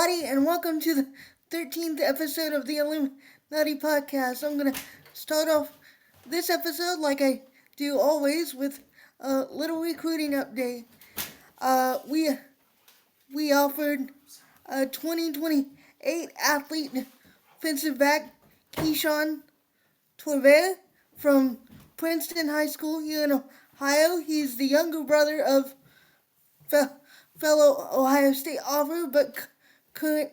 everybody, and welcome to the 13th episode of the Illuminutty podcast. I'm going to start off this episode like I do always with a little recruiting update. We offered a 2028 athlete defensive back, Keyshawn Torvey from Princeton High School here in Ohio. He's the younger brother of fellow Ohio State offer, but current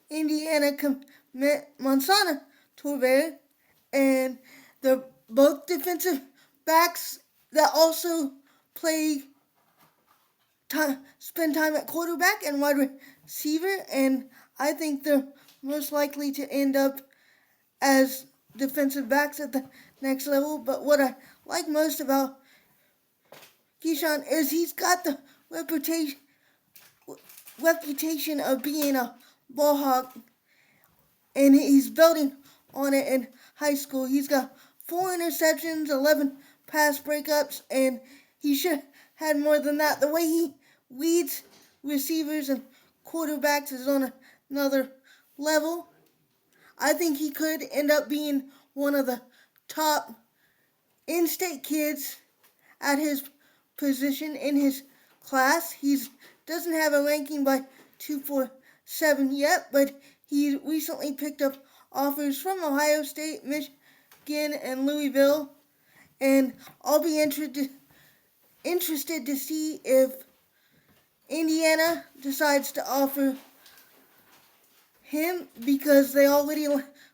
Indiana commit Monsana Torvey, and they're both defensive backs that also spend time at quarterback and wide receiver, and I think they're most likely to end up as defensive backs at the next level. But what I like most about Keyshawn is he's got the reputation of being a ball hawk, and he's building on it in high school. He's got 4 interceptions, 11 pass breakups, and he should have had more than that. The way he leads receivers and quarterbacks is on another level. I think he could end up being one of the top in-state kids at his position in his class. He doesn't have a ranking by 247 yet, but he recently picked up offers from Ohio State, Michigan, and Louisville, and I'll be interested to see if Indiana decides to offer him, because they already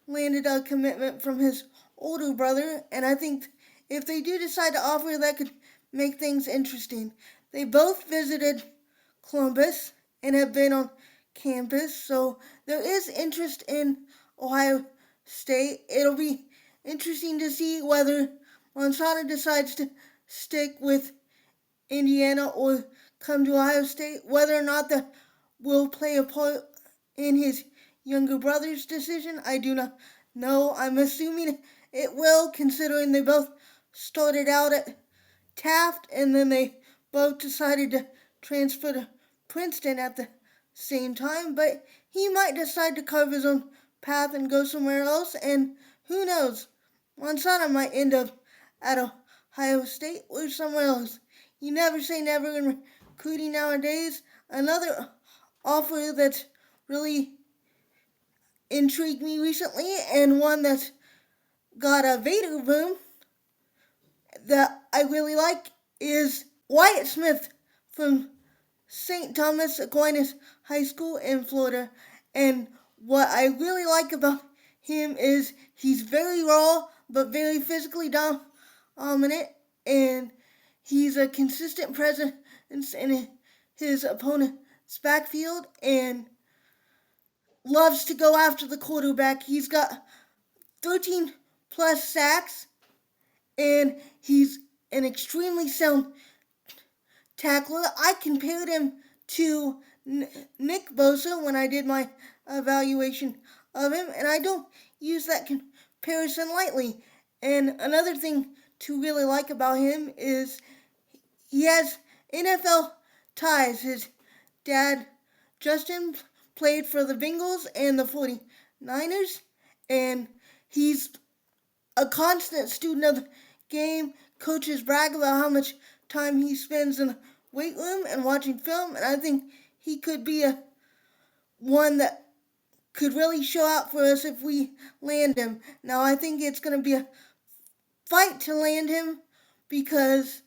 landed a commitment from his older brother, and I think if they do decide to offer, that could make things interesting. They both visited Columbus and have been on campus, so there is interest in Ohio State. It'll be interesting to see whether Monsana decides to stick with Indiana or come to Ohio State. Whether or not that will play a part in his younger brother's decision, I do not know. I'm assuming it will, considering they both started out at Taft and then they both decided to transfer to Princeton at the same time, but he might decide to carve his own path and go somewhere else, and who knows, Monsana might end up at Ohio State or somewhere else. You never say never in recruiting nowadays. Another offer that's really intrigued me recently, and one that's got a Vader boom that I really like, is Wyatt Smith from St. Thomas Aquinas High School in Florida. And what I really like about him is he's very raw but very physically dominant, and he's a consistent presence in his opponent's backfield and loves to go after the quarterback. He's got 13 plus sacks, and he's an extremely sound tackler. I compared him to Nick Bosa when I did my evaluation of him, and I don't use that comparison lightly. And another thing to really like about him is he has NFL ties. His dad, Justin, played for the Bengals and the 49ers, and he's a constant student of the game. Coaches brag about how much time he spends in the weight room and watching film, and I think he could be one that could really show out for us if we land him. Now, I think it's going to be a fight to land him, because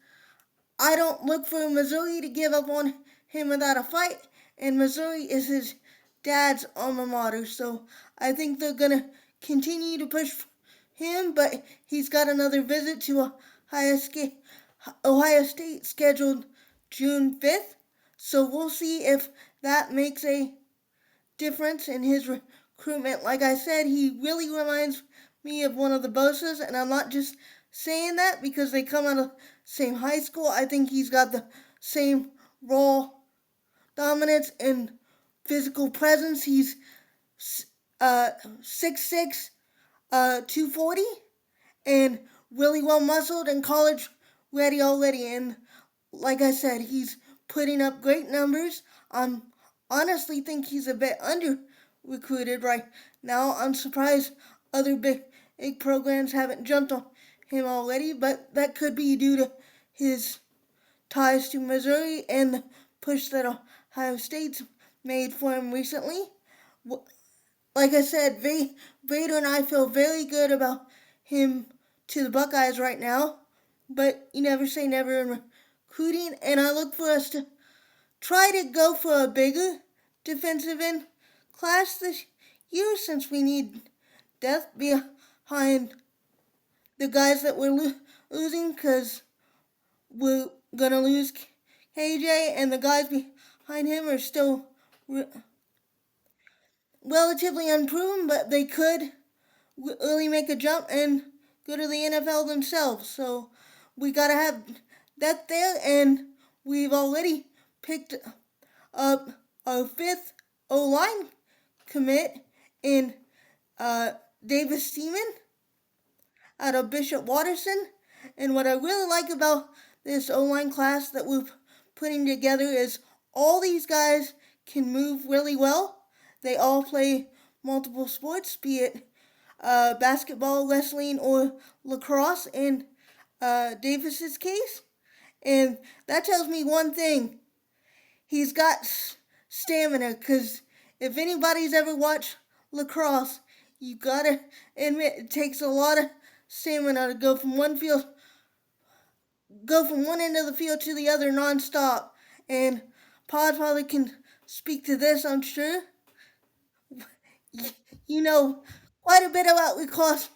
I don't look for Missouri to give up on him without a fight, and Missouri is his dad's alma mater, so I think they're going to continue to push him, but he's got another visit to Ohio State scheduled June 5th, so we'll see if that makes a difference in his recruitment. Like I said, he really reminds me of one of the Bosas, and I'm not just saying that because they come out of the same high school. I think he's got the same raw dominance and physical presence. He's 6'6", 240, and really well muscled and college ready already. And like I said, he's putting up great numbers. I'm honestly think he's a bit under recruited right now. I'm surprised other big programs haven't jumped on him already, but that could be due to his ties to Missouri and the push that Ohio State's made for him recently. Like I said, Vader and I feel very good about him to the Buckeyes right now, but you never say never in recruiting, and I look for us to try to go for a bigger defensive end class this year since we need depth behind the guys that we're losing because we're going to lose KJ, and the guys behind him are still re- relatively unproven, but they could really make a jump and go to the NFL themselves. So we got to have that there, and we've already picked up our fifth O line commit in uh, Davis Seaman out of Bishop Watterson. And what I really like about this O line class that we're putting together is all these guys can move really well. They all play multiple sports, be it basketball, wrestling, or lacrosse in Davis's case. And that tells me one thing: he's got stamina. Because if anybody's ever watched lacrosse, you gotta admit it takes a lot of stamina to go from one end of the field to the other nonstop. And Podfather can speak to this, I'm sure. You know quite a bit about lacrosse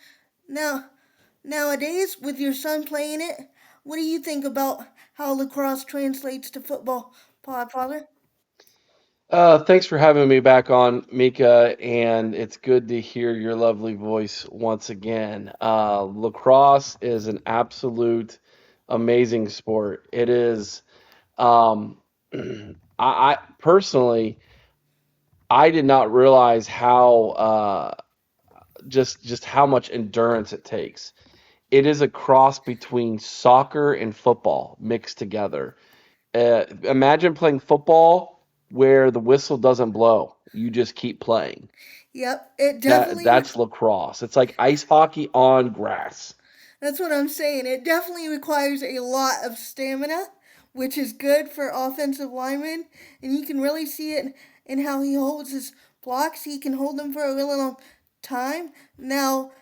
now nowadays with your son playing it. What do you think about how lacrosse translates to football, Podfather? Thanks for having me back on, Mika, and it's good to hear your lovely voice once again. Lacrosse is an absolute amazing sport. It is. Um, I personally, I did not realize how just how much endurance it takes. It is a cross between soccer and football mixed together. Imagine playing football where the whistle doesn't blow. You just keep playing. Yep, it That definitely. that's lacrosse. It's like ice hockey on grass. That's what I'm saying. It definitely requires a lot of stamina, which is good for offensive linemen, and you can really see it in how he holds his blocks. He can hold them for a really long time. Now,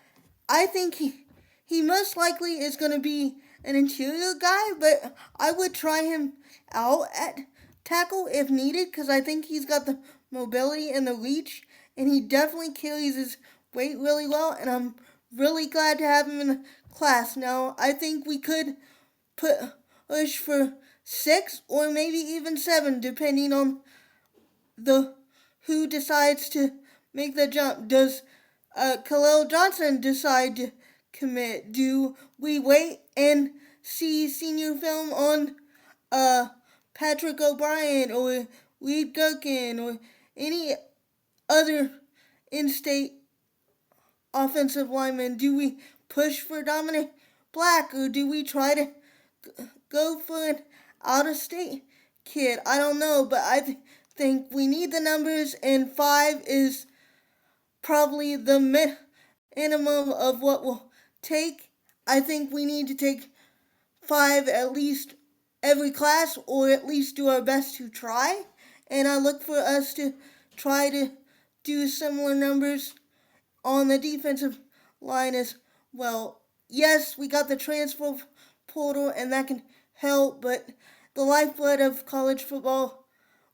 I think he most likely is going to be an interior guy, but I would try him out at tackle if needed because I think he's got the mobility and the reach, and he definitely carries his weight really well. And I'm really glad to have him in the class. Now, I think we could put push for six or maybe even seven, depending on the who decides to make the jump. Does Khalil Johnson decide to commit? Do we wait and see senior film on uh, Patrick O'Brien or Reed Gherkin or any other in-state offensive lineman? Do we push for Dominic Black or do we try to go for an out-of-state kid? I don't know, but think we need the numbers, and five is probably the minimum of what we'll take. I think we need to take five at least every class, or at least do our best to try. And I look for us to try to do similar numbers on the defensive line as well. Yes, we got the transfer portal, and that can help, but the lifeblood of college football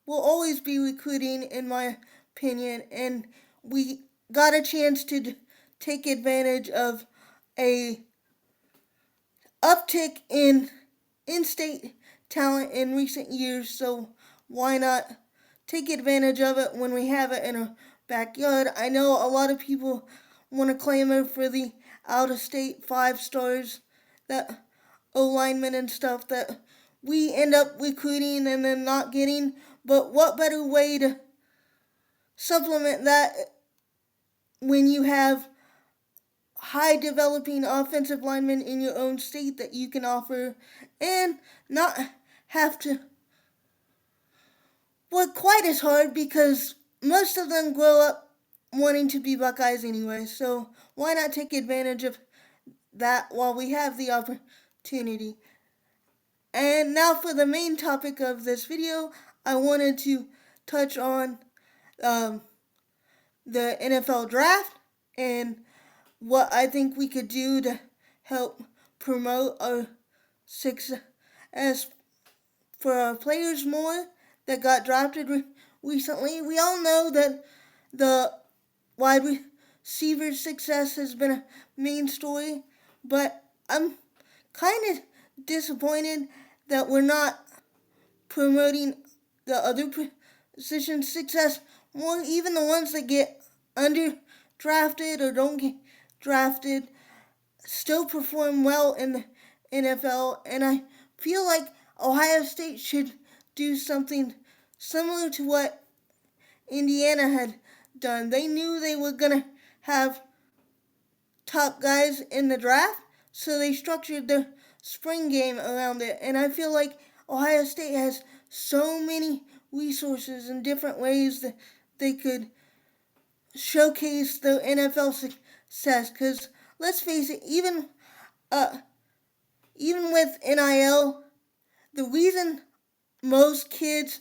will always be recruiting, in my opinion, and we got a chance to take advantage of a uptick in-state talent in recent years, so why not take advantage of it when we have it in our backyard? I know a lot of people want to clamor for the out-of-state five stars, that O linemen and stuff that we end up recruiting and then not getting. But what better way to supplement that when you have high developing offensive linemen in your own state that you can offer and not have to Well, quite as hard because most of them grow up wanting to be Buckeyes anyway. So why not take advantage of that while we have the opportunity? And now for the main topic of this video, I wanted to touch on um, the NFL draft and what I think we could do to help promote our success for our players more that got drafted recently. We all know that the wide receiver success has been a main story, but I'm kind of disappointed that we're not promoting the other position success more, even the ones that get under drafted or don't get drafted still perform well in the NFL, and I feel like Ohio State should do something similar to what Indiana had done. They knew they were going to have top guys in the draft, so they structured their spring game around it. And I feel like Ohio State has so many resources and different ways that they could showcase their NFL success. Because let's face it, uh, even with NIL, the reason most kids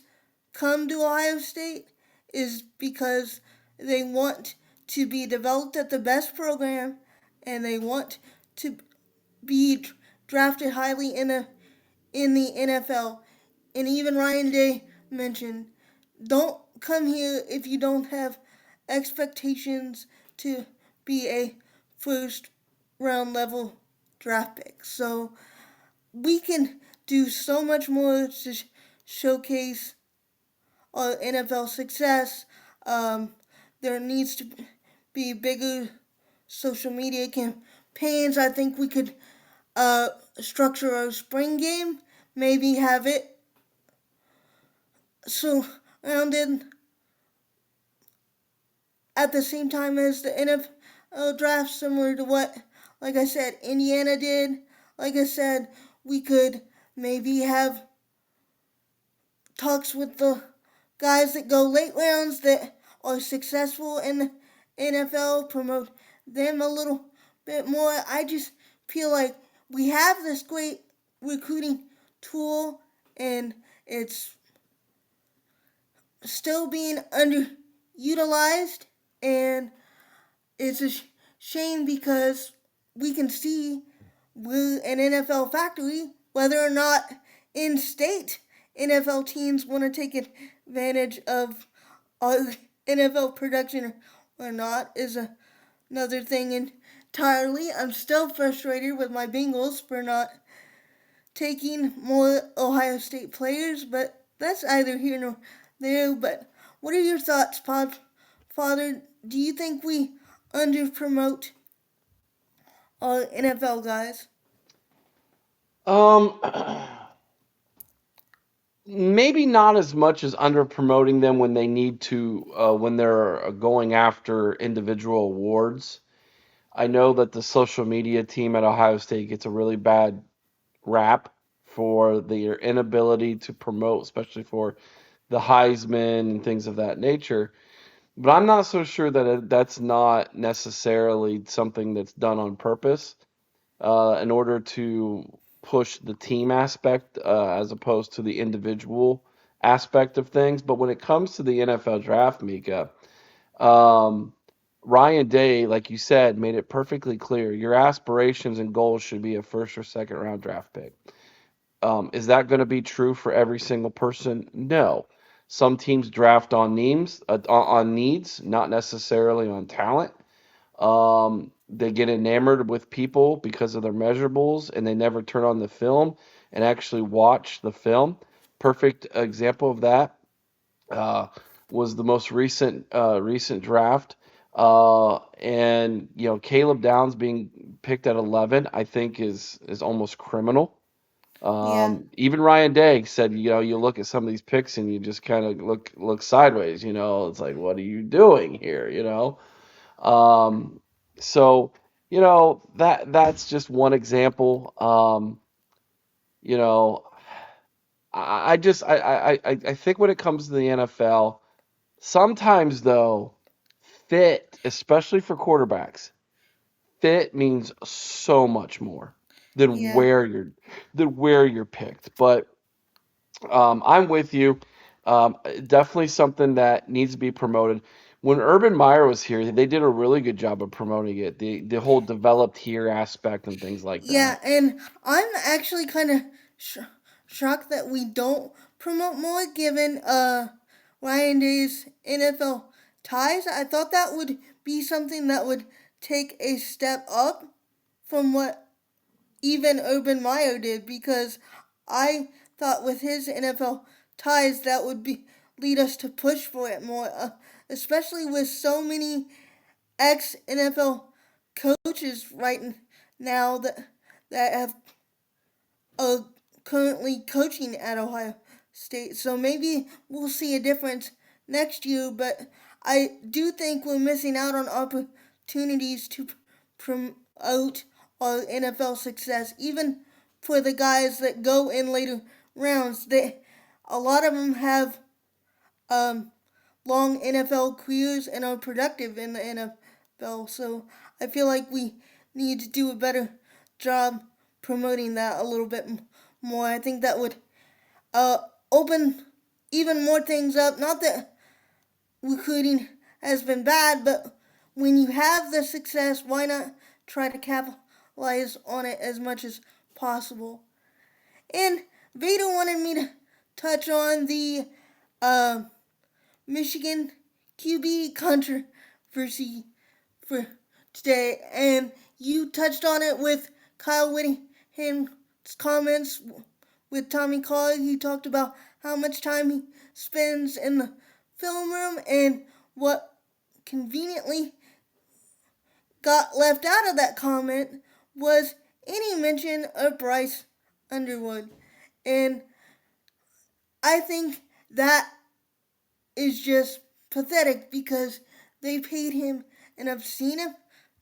come to Ohio State is because they want to be developed at the best program and they want to be drafted highly in the NFL. And even Ryan Day mentioned, don't come here if you don't have expectations to be a first round level draft pick. So we can do so much more to showcase our NFL success. Um, there needs to be bigger social media campaigns. I think we could uh, structure our spring game, maybe have it surrounded at the same time as the NFL draft, similar to what, like I said, Indiana did. Like I said, we could maybe have talks with the guys that go late rounds that are successful in the NFL, promote them a little bit more. I just feel like we have this great recruiting tool and it's still being underutilized, and it's a shame because we can see we're an NFL factory. Whether or not in state NFL teams want to take advantage of our NFL production or not is another thing entirely. I'm still frustrated with my Bengals for not taking more Ohio State players, but that's either here nor there. But what are your thoughts, Father? Do you think we under promote our NFL guys? Um, maybe not as much as under promoting them when they need to, when they're going after individual awards. I know that the social media team at Ohio State gets a really bad rap for their inability to promote, especially for the Heisman and things of that nature. But I'm not so sure that that's not necessarily something that's done on purpose in order to push the team aspect as opposed to the individual aspect of things. But when it comes to the NFL draft, Mika, um, Ryan Day, like you said, made it perfectly clear your aspirations and goals should be a first or second round draft pick. Is that going to be true for every single person? No. Some teams draft on needs, not necessarily on talent. They get enamored with people because of their measurables, and they never turn on the film and actually watch the film. Perfect example of that uh, was the most recent draft. And Caleb Downs being picked at 11, I think is almost criminal. Yeah, Even Ryan Day said, you look at some of these picks and you just kind of look sideways. It's like, what are you doing here? Um, so that's just one example. You know, I think when it comes to the NFL, sometimes though, fit, especially for quarterbacks, fit means so much more than Yeah. where you're picked. But I'm with you. Definitely something that needs to be promoted. When Urban Meyer was here, they did a really good job of promoting it. The whole developed here aspect and things like Yeah, that. and I'm actually kind of sh- shocked that we don't promote more given Ryan Day's NFL ties. I thought that would be something that would take a step up from what even Urban Meyer did because I thought with his NFL ties that would be lead us to push for it more, especially with so many ex NFL coaches right now that have currently coaching at Ohio State. So maybe we'll see a difference next year, but I do think we're missing out on opportunities to promote our NFL success, even for the guys that go in later rounds. A lot of them have um, long NFL careers and are productive in the NFL. So I feel like we need to do a better job promoting that a little bit more. I think that would uh, open even more things up. Not that recruiting has been bad, but when you have the success, why not try to capitalize on it as much as possible? And Vader wanted me to touch on the uh, Michigan QB controversy for today, and you touched on it with Kyle Whittingham's comments with Tommy Carr. He talked about how much time he spends in the film room, and what conveniently got left out of that comment was any mention of Bryce Underwood. And I think that is just pathetic because they paid him an obscene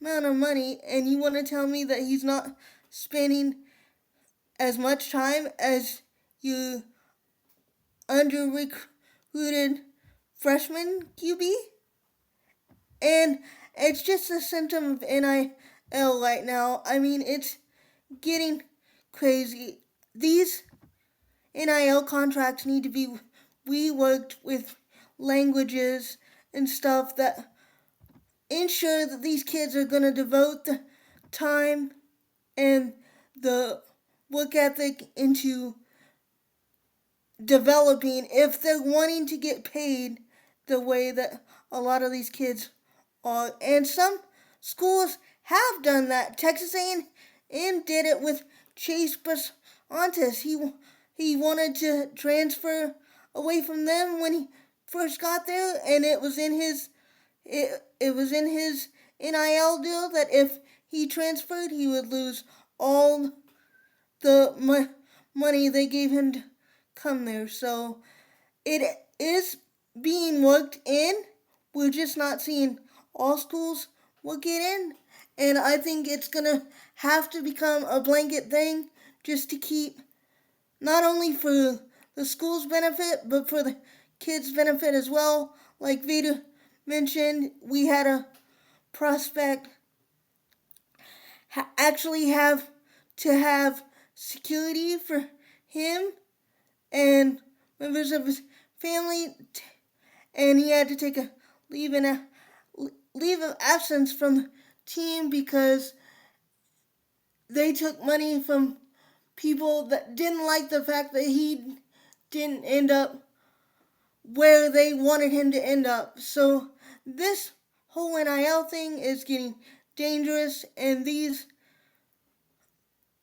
amount of money, and you want to tell me that he's not spending as much time as you under recruited freshman QB? And it's just a symptom of NIL right now. I mean, it's getting crazy. These NIL contracts need to be reworked with languages and stuff that ensure that these kids are going to devote the time and the work ethic into developing if they're wanting to get paid the way that a lot of these kids are. And some schools have done that. Texas A&M did it with Chase Basantis. He wanted to transfer away from them when he first got there, and it was in his NIL deal that if he transferred, he would lose all the money they gave him to come there. So it is being worked in. We're just not seeing all schools work it in. And I think it's going to have to become a blanket thing just to keep, not only for the school's benefit, but for the kids' benefit as well. Like Vita mentioned, we had a prospect actually have to have security for him and members of his family, and he had to take a leave in a leave of absence from the team because they took money from people that didn't like the fact that he didn't end up where they wanted him to end up. So this whole NIL thing is getting dangerous, and these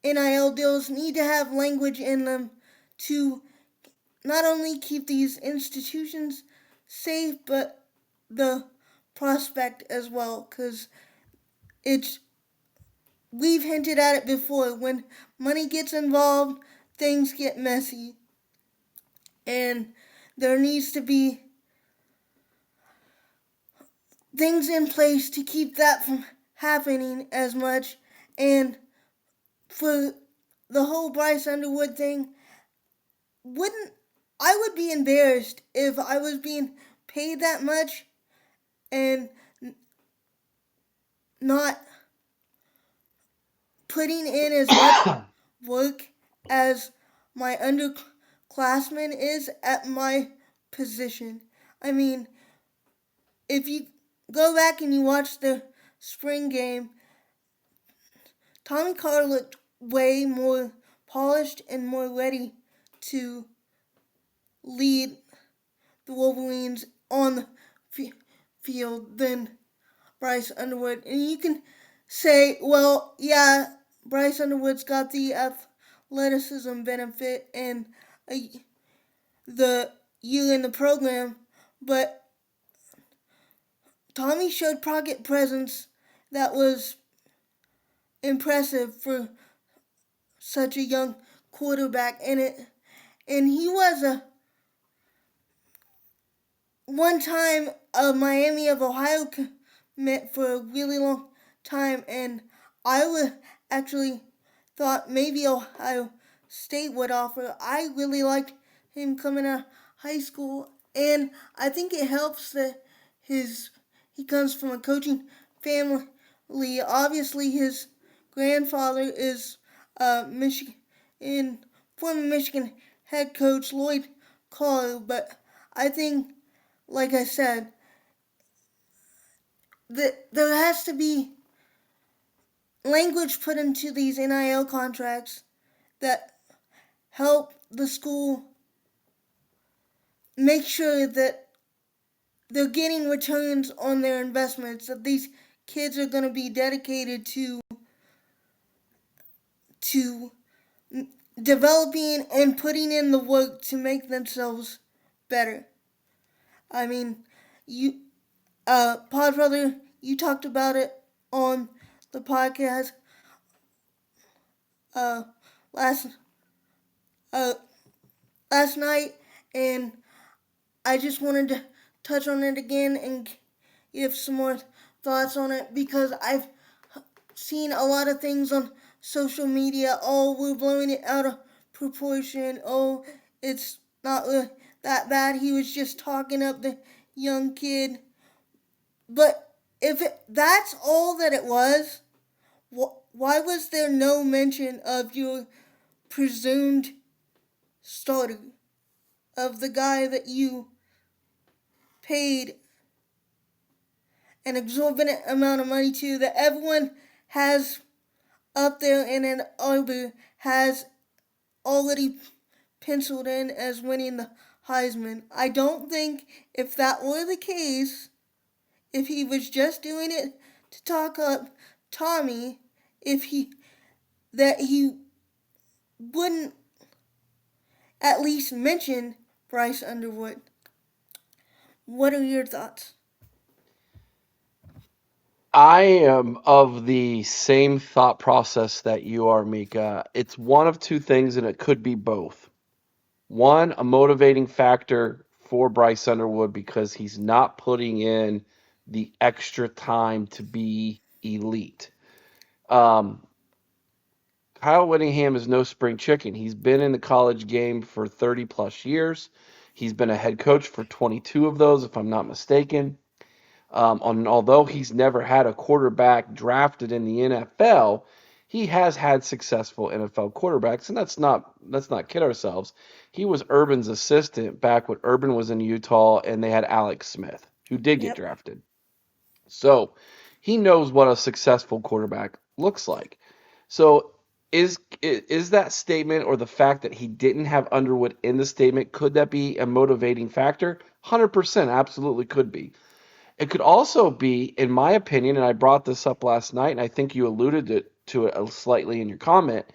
NIL deals need to have language in them to not only keep these institutions safe, but the prospect as well. Because it's we've hinted at it before. When money gets involved, things get messy, and there needs to be things in place to keep that from happening as much. And for the whole Bryce Underwood thing, wouldn't I would be embarrassed if I was being paid that much and not putting in as much work as my underclassman is at my position. I mean, if you go back and you watch the spring game, Tommy Carr looked way more polished and more ready to lead the Wolverines on the field than Bryce Underwood. And you can say, well, yeah, Bryce Underwood's got the athleticism benefit and the year in the program, but Tommy showed pocket presence that was impressive for such a young quarterback, and he was a one time a Miami of Ohio commit for a really long time, and I would actually thought maybe Ohio State would offer. I really liked him coming out of high school, and I think it helps that his he comes from a coaching family. Obviously, his grandfather is Michigan former Michigan head coach Lloyd Carr, but I think, like I said, that there has to be language put into these NIL contracts that help the school make sure that they're getting returns on their investments, that these kids are going to be dedicated to developing and putting in the work to make themselves better. I mean, you, Pod Brother, you talked about it on the podcast uh, last uh, last night, and I just wanted to touch on it again and give some more thoughts on it because I've seen a lot of things on social media. Oh, we're blowing it out of proportion. Oh, it's not that bad. He was just talking up the young kid. But if that's all that it was, why was there no mention of your presumed starter, of the guy that you paid an exorbitant amount of money to, that everyone has up there in Ann Arbor has already penciled in as winning the Heisman? I don't think if that were the case, if he was just doing it to talk up Tommy, if he that he wouldn't at least mention Bryce Underwood. What are your thoughts? I am of the same thought process that you are, Mika. It's one of two things, and it could be both. One, a motivating factor for Bryce Underwood because he's not putting in the extra time to be elite. Um, Kyle Whittingham is no spring chicken. He's been in the college game for 30 plus years. He's been a head coach for 22 of those, if I'm not mistaken. Although he's never had a quarterback drafted in the NFL, he has had successful NFL quarterbacks, and let's not kid ourselves. He was Urban's assistant back when Urban was in Utah, and they had Alex Smith, who did get Yep. drafted. So he knows what a successful quarterback looks like. So is that statement or the fact that he didn't have Underwood in the statement, could that be a motivating factor? 100% absolutely could be. It could also be, in my opinion, and I brought this up last night, and I think you alluded to it slightly in your comment.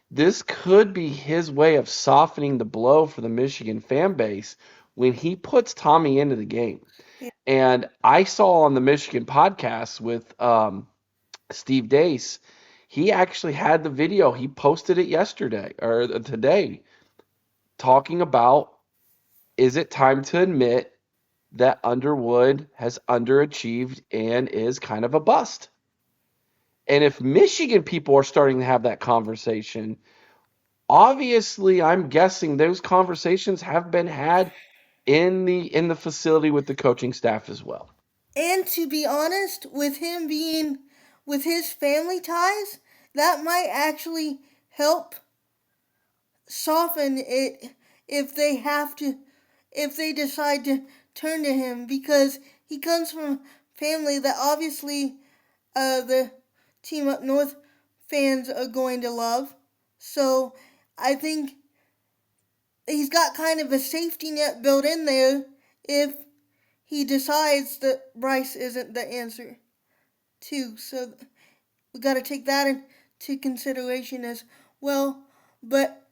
This could be his way of softening the blow for the Michigan fan base when he puts Tommy into the game. Yeah. And I saw on the Michigan podcast with Steve Dace, he actually had the video. He posted it yesterday or today, talking about, is it time to admit that Underwood has underachieved and is kind of a bust? And if Michigan people are starting to have that conversation, Obviously, I'm guessing those conversations have been had in the facility with the coaching staff as well. And to be honest, with him being with his family ties, that might actually help soften it if they have to, if they decide to turn to him, because he comes from a family that obviously the team up north fans are going to love. So I think he's got kind of a safety net built in there if he decides that Bryce isn't the answer too. So we got to take that into consideration as well. But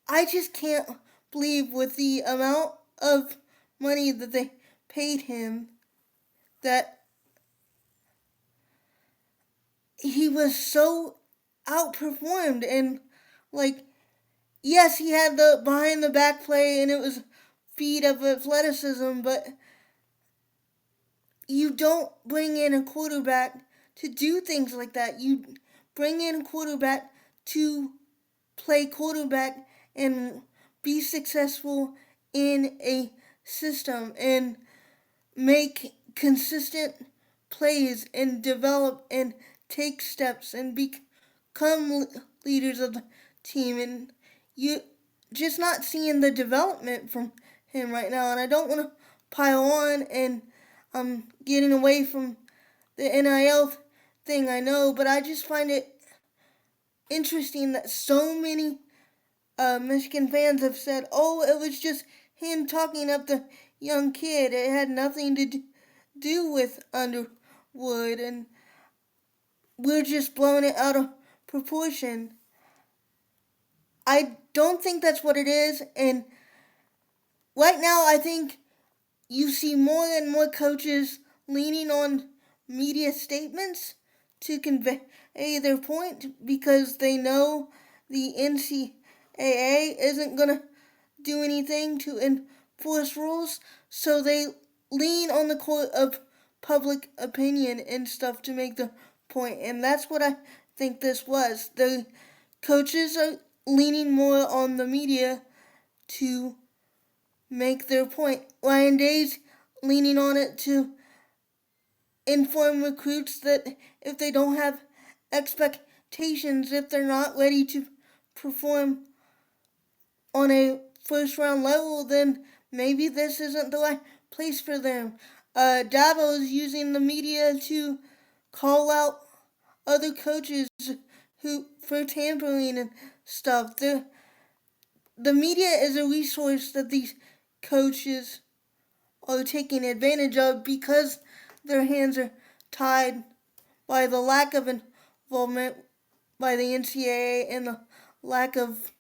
I just can't believe with the amount of money that they paid him that he was so outperformed. And like, yes, he had the behind the back play and it was feat of athleticism, but you don't bring in a quarterback to do things like that. You bring in a quarterback to play quarterback and be successful in a system and make consistent plays and develop and take steps and become leaders of the team. And you just not seeing the development from him right now. And I don't want to pile on and I'm getting away from the NIL thing, I know, but I just find it interesting that so many Michigan fans have said, oh, it was just him talking up the young kid. It had nothing to do with Underwood, and we're just blowing it out of proportion. I don't think that's what it is, and right now I think you see more and more coaches leaning on media statements to convey their point because they know the NCAA isn't going to do anything to enforce rules, so they lean on the court of public opinion and stuff to make the point. And that's what I think this was. The coaches are leaning more on the media to make their point. Ryan Day's leaning on it to inform recruits that if they don't have expectations, if they're not ready to perform on a first round level, then maybe this isn't the right place for them. Dabo's using the media to call out other coaches who for tampering and stuff. The media is a resource that these coaches are taking advantage of because their hands are tied by the lack of involvement by the NCAA and the lack of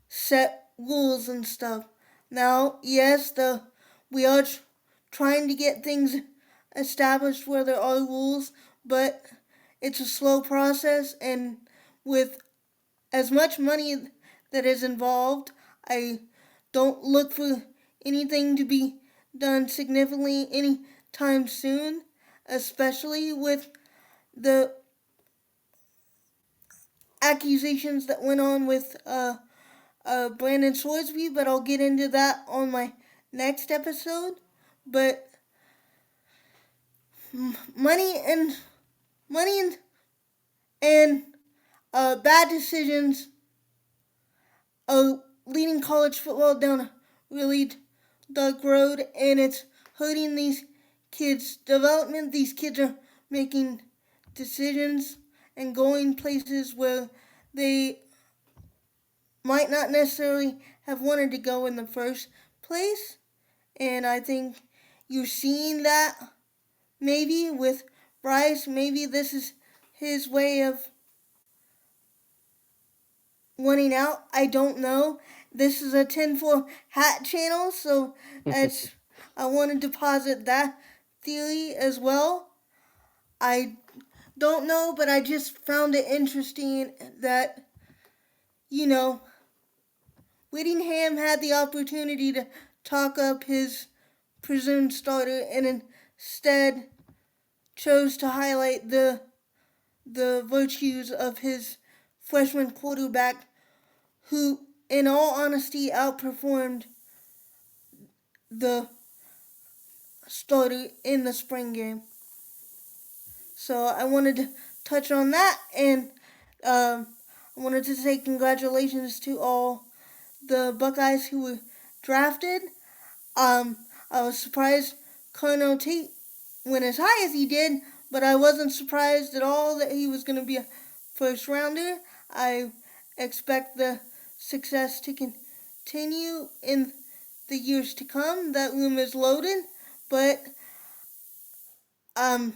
set rules and stuff. Now, yes, we are trying to get things established where there are rules, but it's a slow process, and with as much money that is involved, I don't look for anything to be done significantly anytime soon, especially with the accusations that went on with Brandon Swordsby, but I'll get into that on my next episode. But money and money and bad decisions are leading college football down a really dark road, and it's hurting these kids' development. These kids are making decisions and going places where they might not necessarily have wanted to go in the first place. And I think you're seeing that maybe with Bryce. Maybe this is his way of winning out. I don't know. This is a 10-4 hat channel, so that's, I wanted to posit that theory as well. I don't know, but I just found it interesting that, you know, Whittingham had the opportunity to talk up his presumed starter and instead chose to highlight the virtues of his freshman quarterback who, in all honesty, outperformed the starter in the spring game. So I wanted to touch on that, and I wanted to say congratulations to all the Buckeyes who were drafted. Um, I was surprised Carnell Tate went as high as he did, but I wasn't surprised at all that he was going to be a first rounder. I expect the success to continue in the years to come. That room is loaded, but um,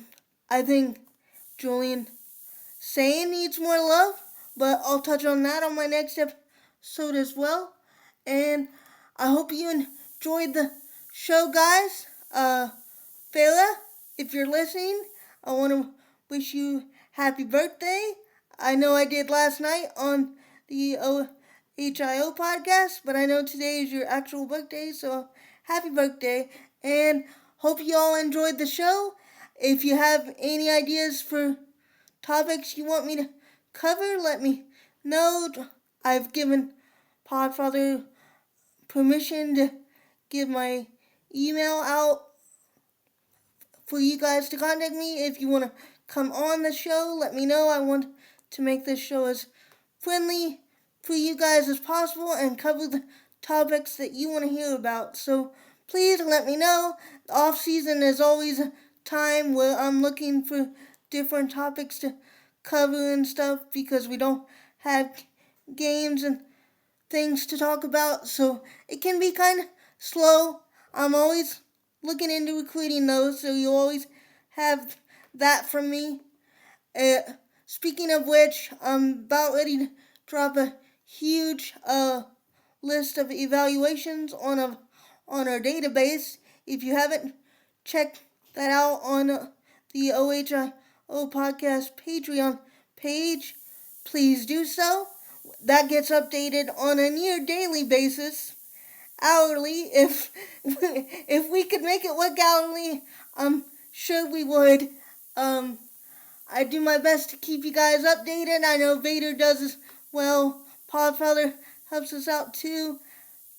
I think Julian Sane needs more love, but I'll touch on that on my next episode as well. And I hope you enjoyed the show, guys. Fela, if you're listening, I want to wish you happy birthday. I know I did last night on the OHIO podcast, but I know today is your actual birthday, so happy birthday. And hope you all enjoyed the show. If you have any ideas for topics you want me to cover, let me know. I've given Podfather permission to give my email out for you guys to contact me. If you want to come on the show, let me know. I want to make this show as friendly for you guys as possible and cover the topics that you want to hear about. So please let me know. The off season is always a time where I'm looking for different topics to cover and stuff because we don't have games and things to talk about, so it can be kind of slow. I'm always looking into recruiting those, so you'll always have that from me. Uh, Speaking of which, I'm about ready to drop a huge list of evaluations on our database. If you haven't checked that out on the OHIO podcast Patreon page, please do so. That gets updated on a near daily basis, hourly. If we could make it work hourly, I'm sure we would. Um, I do my best to keep you guys updated. I know Vader does as well. Podfather helps us out too.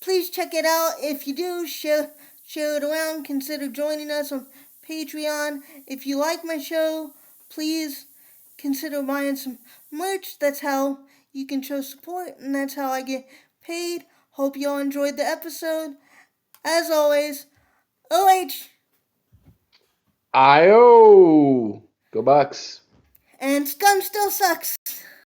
Please check it out. If you do, share it around. Consider joining us on Patreon. If you like my show, please consider buying some merch. That's how you can show support, and that's how I get paid. Hope you all enjoyed the episode. As always, OH IO. Go Bucks. and Scum still sucks.